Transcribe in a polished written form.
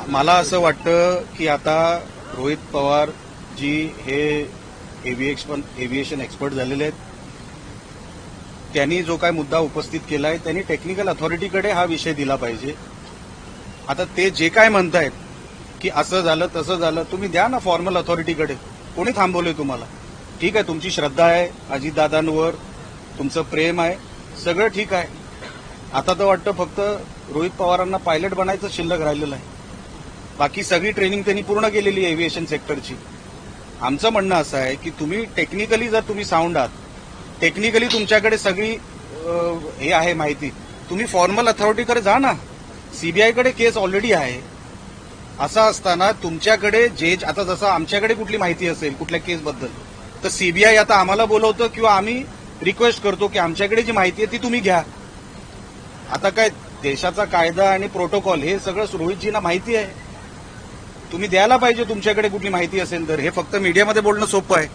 मला असं वाटतं की आता रोहित पवार जी हे एव्हिएशन एक्सपर्ट झालेले आहेत, त्यांनी जो काय मुद्दा उपस्थित केला आहे त्यांनी टेक्निकल अथॉरिटीकडे हा विषय दिला पाहिजे. आता ते जे काय म्हणतायत की असं झालं तसं झालं, तुम्ही द्या ना फॉर्मल अथॉरिटीकडे. कोणी थांबवलंय तुम्हाला? ठीक आहे, तुमची श्रद्धा आहे अजितदादांवर, तुमचं प्रेम आहे, सगळं ठीक आहे. आता तर वाटतं फक्त रोहित पवारांना पायलट बनायचं शिल्लक राहिलेलं आहे. बाकी सगळी ट्रेनिंग त्यांनी पूर्ण केलेली आहे एव्हिएशन सेक्टरची. आमचं म्हणणं असं आहे की तुम्ही टेक्निकली जर तुम्ही साऊंड आहात, टेक्निकली तुमच्याकडे सगळी हे आहे माहिती, तुम्ही फॉर्मल अथॉरिटीकडे जा ना. सीबीआयकडे केस ऑलरेडी आहे. असं असताना तुमच्याकडे जे आता जसं आमच्याकडे कुठली माहिती असेल कुठल्या केसबद्दल, तर सीबीआय आता आम्हाला बोलवतं किंवा आम्ही रिक्वेस्ट करतो की आमच्याकडे जी माहिती आहे ती तुम्ही घ्या. आता काय देशाचा कायदा आणि प्रोटोकॉल हे सगळं रोहितजींना माहिती आहे. तुम्ही द्यायला पाहिजे तुमच्याकडे कुठली माहिती असेल तर. हे फक्त मीडियामध्ये बोलणं सोपं आहे.